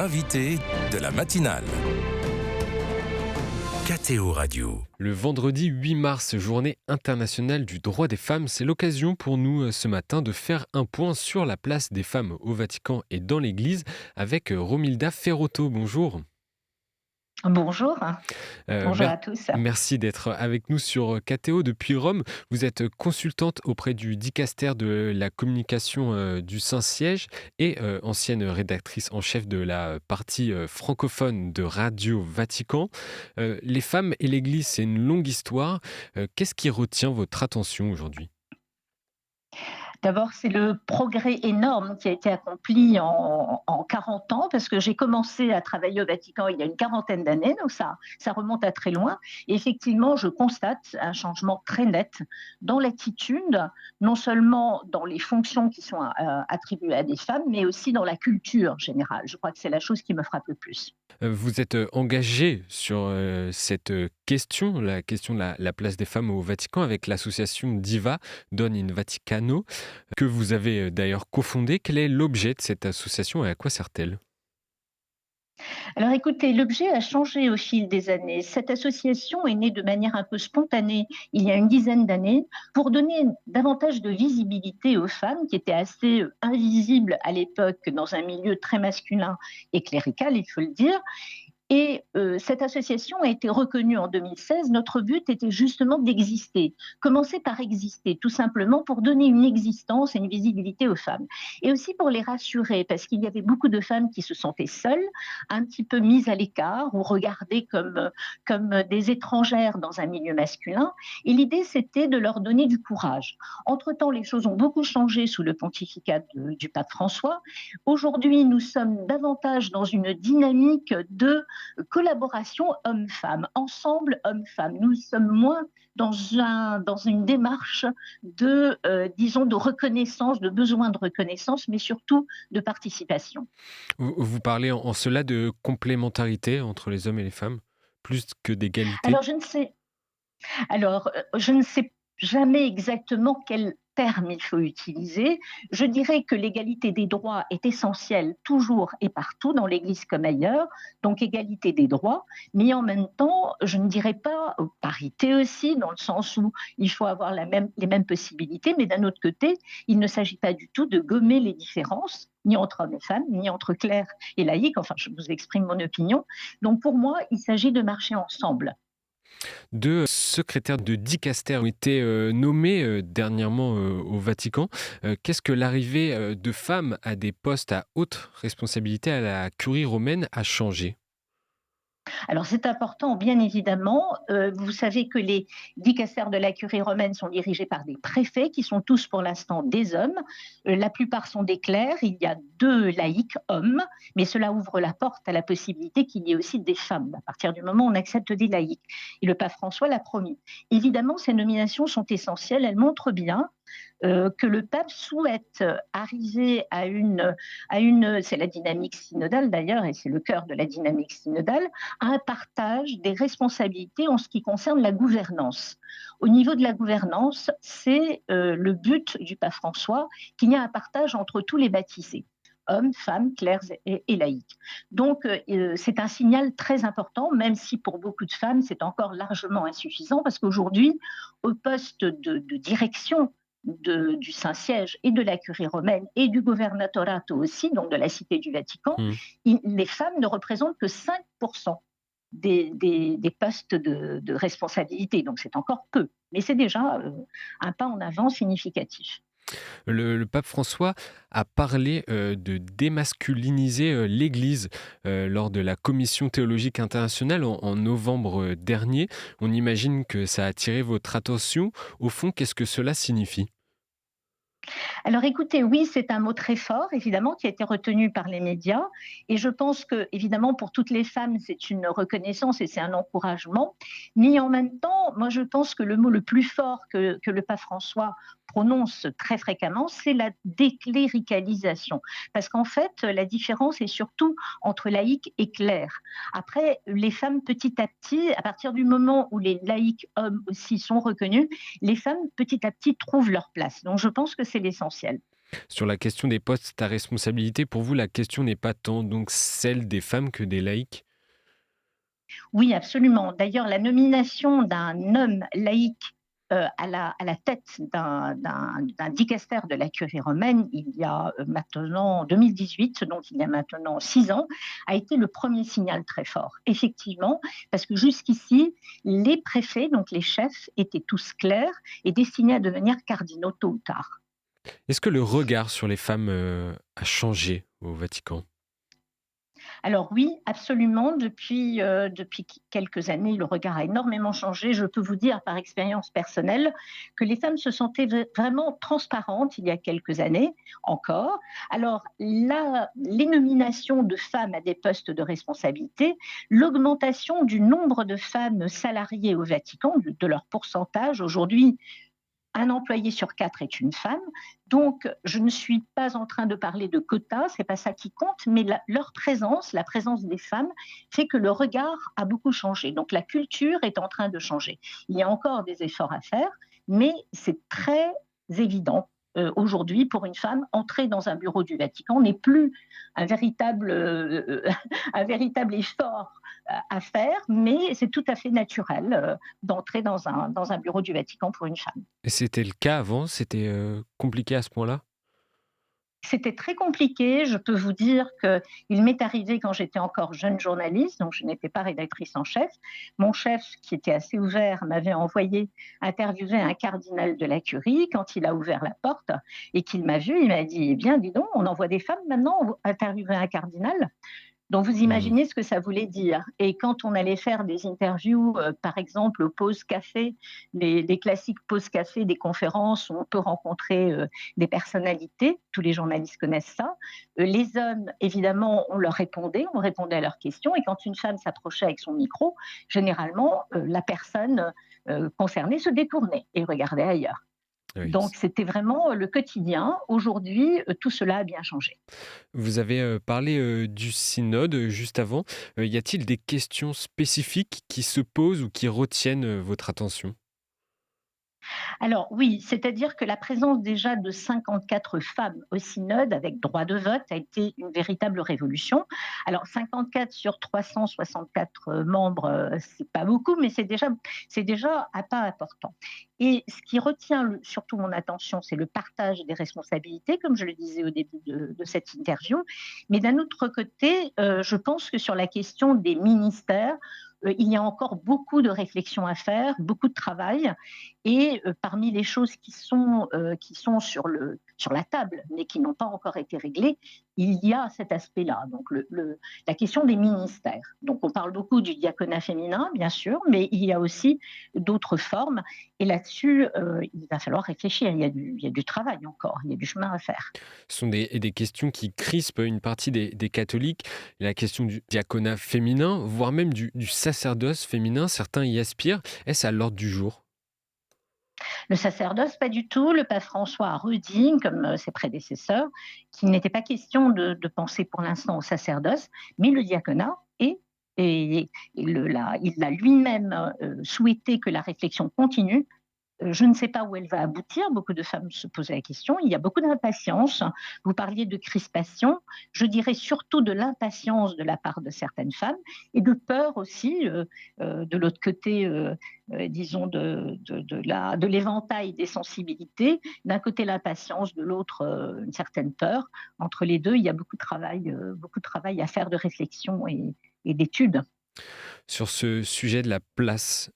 l'invité de la matinale. KTO Radio. Le vendredi 8 mars, journée internationale du droit des femmes, c'est l'occasion pour nous ce matin de faire un point sur la place des femmes au Vatican et dans l'Église avec Romilda Ferrotto. Bonjour. Bonjour, bonjour Mer- à tous. Merci d'être avec nous sur KTO depuis Rome. Vous êtes consultante auprès du dicaster de la communication du Saint-Siège et ancienne rédactrice en chef de la partie francophone de Radio Vatican. Les femmes et l'Église, c'est une longue histoire. Qu'est-ce qui retient votre attention aujourd'hui ? D'abord, c'est le progrès énorme qui a été accompli en 40 ans, parce que j'ai commencé à travailler au Vatican il y a une quarantaine d'années, donc ça remonte à très loin. Et effectivement, je constate un changement très net dans l'attitude, non seulement dans les fonctions qui sont attribuées à des femmes, mais aussi dans la culture générale. Je crois que c'est la chose qui me frappe le plus. Vous êtes engagé sur cette question, la question de la place des femmes au Vatican avec l'association Diva, Donne in Vaticano, que vous avez d'ailleurs cofondée. Quel est l'objet de cette association et à quoi sert-elle ? Alors écoutez, l'objet a changé au fil des années. Cette association est née de manière un peu spontanée il y a une dizaine d'années pour donner davantage de visibilité aux femmes qui étaient assez invisibles à l'époque dans un milieu très masculin et clérical, il faut le dire. Et cette association a été reconnue en 2016. Notre but était justement d'exister. Commencer par exister, tout simplement pour donner une existence et une visibilité aux femmes. Et aussi pour les rassurer, parce qu'il y avait beaucoup de femmes qui se sentaient seules, un petit peu mises à l'écart ou regardées comme des étrangères dans un milieu masculin. Et l'idée, c'était de leur donner du courage. Entre-temps, les choses ont beaucoup changé sous le pontificat du pape François. Aujourd'hui, nous sommes davantage dans une dynamique de collaboration homme-femme, ensemble homme-femme. Nous sommes moins dans une démarche disons, de reconnaissance, de besoin de reconnaissance, mais surtout de participation. Vous parlez en cela de complémentarité entre les hommes et les femmes, plus que d'égalité. Je ne sais jamais exactement quel terme il faut utiliser. Je dirais que l'égalité des droits est essentielle toujours et partout, dans l'Église comme ailleurs, donc égalité des droits, mais en même temps, je ne dirais pas parité aussi, dans le sens où il faut avoir les mêmes possibilités, mais d'un autre côté, il ne s'agit pas du tout de gommer les différences, ni entre hommes et femmes, ni entre clercs et laïcs, enfin je vous exprime mon opinion. Donc pour moi, il s'agit de marcher ensemble. Deux secrétaires de dicaster ont été nommés dernièrement au Vatican. Qu'est-ce que l'arrivée de femmes à des postes à haute responsabilité à la curie romaine a changé ? Alors c'est important, bien évidemment. Vous savez que les dicastères de la curie romaine sont dirigés par des préfets qui sont tous pour l'instant des hommes. La plupart sont des clercs. Il y a 2 laïcs hommes, mais cela ouvre la porte à la possibilité qu'il y ait aussi des femmes à partir du moment où on accepte des laïcs. Et le pape François l'a promis. Évidemment, ces nominations sont essentielles. Elles montrent bien que le pape souhaite arriver à c'est la dynamique synodale d'ailleurs, et c'est le cœur de la dynamique synodale, à un partage des responsabilités en ce qui concerne la gouvernance. Au niveau de la gouvernance, c'est le but du pape François, qu'il y a un partage entre tous les baptisés, hommes, femmes, clercs et laïcs. Donc, c'est un signal très important, même si pour beaucoup de femmes, c'est encore largement insuffisant, parce qu'aujourd'hui, au poste de direction du Saint-Siège et de la curie romaine et du governatorato aussi, donc de la Cité du Vatican, les femmes ne représentent que 5% des postes de responsabilité. Donc c'est encore peu, mais c'est déjà un pas en avant significatif. Le pape François a parlé de démasculiniser l'Église lors de la Commission théologique internationale en novembre dernier. On imagine que ça a attiré votre attention. Au fond, qu'est-ce que cela signifie ? Alors écoutez, oui, c'est un mot très fort, évidemment, qui a été retenu par les médias. Et je pense que, évidemment, pour toutes les femmes, c'est une reconnaissance et c'est un encouragement. Mais en même temps, moi, je pense que le mot le plus fort que le pape François prononce très fréquemment, c'est la décléricalisation. Parce qu'en fait, la différence est surtout entre laïcs et clercs. Après, les femmes, petit à petit, à partir du moment où les laïcs hommes aussi sont reconnus, les femmes, petit à petit, trouvent leur place. Donc, je pense que c'est l'essentiel. Sur la question des postes à responsabilité, pour vous, la question n'est pas tant donc celle des femmes que des laïcs? Oui, absolument. D'ailleurs, la nomination d'un homme laïque à la tête d'un dicaster de la curie romaine, il y a maintenant 2018, donc il y a maintenant 6 ans, a été le premier signal très fort. Effectivement, parce que jusqu'ici, les préfets, donc les chefs, étaient tous clairs et destinés à devenir cardinaux tôt ou tard. Est-ce que le regard sur les femmes, a changé au Vatican? Alors oui, absolument. Depuis quelques années, le regard a énormément changé. Je peux vous dire par expérience personnelle que les femmes se sentaient vraiment transparentes il y a quelques années encore. Alors les nominations de femmes à des postes de responsabilité, l'augmentation du nombre de femmes salariées au Vatican, de leur pourcentage aujourd'hui, un employé sur 4 est une femme. Donc, je ne suis pas en train de parler de quotas, c'est pas ça qui compte, mais leur présence, la présence des femmes, fait que le regard a beaucoup changé. Donc, la culture est en train de changer. Il y a encore des efforts à faire, mais c'est très évident. Aujourd'hui, pour une femme, entrer dans un bureau du Vatican n'est plus un un véritable effort à faire, mais c'est tout à fait naturel d'entrer dans un bureau du Vatican pour une femme. Et c'était le cas avant? C'était, compliqué à ce point-là? C'était très compliqué. Je peux vous dire qu'il m'est arrivé quand j'étais encore jeune journaliste, donc je n'étais pas rédactrice en chef. Mon chef, qui était assez ouvert, m'avait envoyé interviewer un cardinal de la Curie. Quand il a ouvert la porte et qu'il m'a vu, il m'a dit: «Eh bien, dis donc, on envoie des femmes maintenant interviewer un cardinal?» Donc vous Mmh. imaginez ce que ça voulait dire. Et quand on allait faire des interviews, par exemple aux pauses café, les classiques pauses café des conférences où on peut rencontrer des personnalités, tous les journalistes connaissent ça. Les hommes, évidemment, on répondait à leurs questions. Et quand une femme s'approchait avec son micro, généralement, la personne concernée se détournait et regardait ailleurs. Oui. Donc c'était vraiment le quotidien. Aujourd'hui, tout cela a bien changé. Vous avez, parlé, du synode, juste avant. Y a-t-il des questions spécifiques qui se posent ou qui retiennent, votre attention? Alors oui, c'est-à-dire que la présence déjà de 54 femmes au synode avec droit de vote a été une véritable révolution. Alors 54 sur 364 membres, c'est pas beaucoup, mais c'est déjà un pas important. Et ce qui retient surtout mon attention, c'est le partage des responsabilités, comme je le disais au début de cette interview. Mais d'un autre côté, je pense que sur la question des ministères, il y a encore beaucoup de réflexions à faire, beaucoup de travail. Et parmi les choses qui sont sur la table, mais qui n'ont pas encore été réglées, il y a cet aspect-là, donc la question des ministères. Donc on parle beaucoup du diaconat féminin, bien sûr, mais il y a aussi d'autres formes. Et là-dessus, il va falloir réfléchir. Il y a du travail encore, il y a du chemin à faire. Ce sont des questions qui crispent une partie des catholiques. La question du diaconat féminin, voire même du sacerdoce féminin, certains y aspirent. Est-ce à l'ordre du jour? Le sacerdoce, pas du tout. Le pape François a redit, comme ses prédécesseurs, qu'il n'était pas question de penser pour l'instant au sacerdoce, mais le diaconat et il a lui-même souhaité que la réflexion continue. Je ne sais pas où elle va aboutir. Beaucoup de femmes se posaient la question. Il y a beaucoup d'impatience. Vous parliez de crispation. Je dirais surtout de l'impatience de la part de certaines femmes et de peur aussi, de l'autre côté, disons, de l'éventail des sensibilités. D'un côté, l'impatience, de l'autre, une certaine peur. Entre les deux, il y a beaucoup de travail à faire de réflexion et d'études. Sur ce sujet de la place,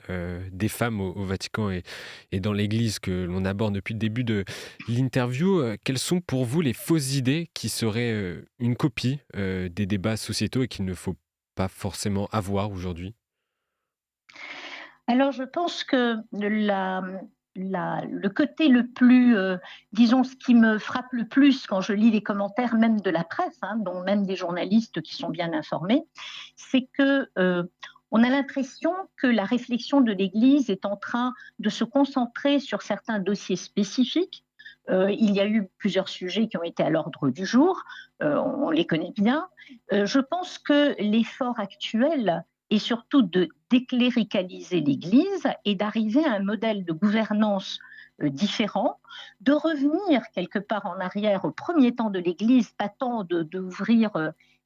des femmes au Vatican et dans l'Église que l'on aborde depuis le début de l'interview, quelles sont pour vous les fausses idées qui seraient, une copie, des débats sociétaux et qu'il ne faut pas forcément avoir aujourd'hui? Alors, je pense que le côté le plus, disons, ce qui me frappe le plus quand je lis les commentaires, même de la presse, hein, dont même des journalistes qui sont bien informés, c'est que on a l'impression que la réflexion de l'Église est en train de se concentrer sur certains dossiers spécifiques. Il y a eu plusieurs sujets qui ont été à l'ordre du jour, on les connaît bien. Je pense que l'effort actuel est surtout de décléricaliser l'Église et d'arriver à un modèle de gouvernance différents, de revenir quelque part en arrière au premier temps de l'Église, pas tant d'ouvrir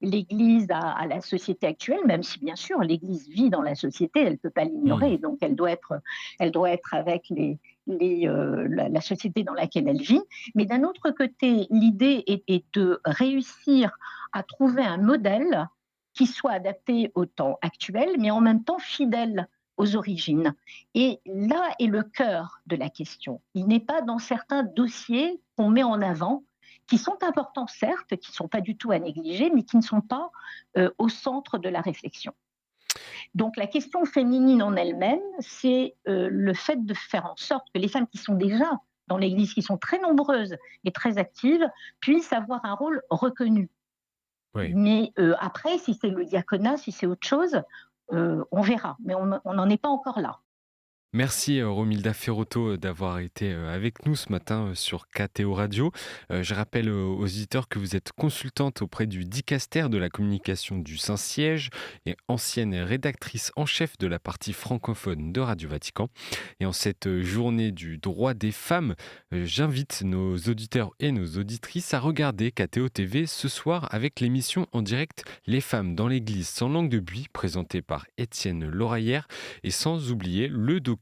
l'Église à la société actuelle, même si bien sûr l'Église vit dans la société, elle ne peut pas Mmh. l'ignorer, donc elle doit être avec la société dans laquelle elle vit. Mais d'un autre côté, l'idée est de réussir à trouver un modèle qui soit adapté au temps actuel, mais en même temps fidèle aux origines. Et là est le cœur de la question. Il n'est pas dans certains dossiers qu'on met en avant, qui sont importants certes, qui ne sont pas du tout à négliger, mais qui ne sont pas au centre de la réflexion. Donc la question féminine en elle-même, c'est le fait de faire en sorte que les femmes qui sont déjà dans l'Église, qui sont très nombreuses et très actives, puissent avoir un rôle reconnu. Oui. Mais après, si c'est le diaconat, si c'est autre chose, on verra. Mais on n'en est pas encore là. Merci Romilda Ferrotto d'avoir été avec nous ce matin sur KTO Radio. Je rappelle aux auditeurs que vous êtes consultante auprès du dicaster de la communication du Saint-Siège et ancienne rédactrice en chef de la partie francophone de Radio Vatican. Et en cette journée du droit des femmes, j'invite nos auditeurs et nos auditrices à regarder KTO TV ce soir avec l'émission en direct Les femmes dans l'église sans langue de buis présentée par Étienne Lauraillère. Et sans oublier le documentaire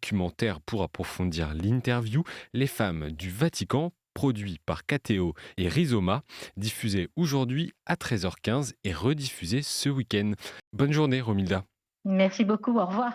pour approfondir l'interview Les femmes du Vatican, produit par KTO et Rhizoma, diffusé aujourd'hui à 13h15 et rediffusé ce week-end. Bonne journée Romilda. Merci beaucoup, au revoir.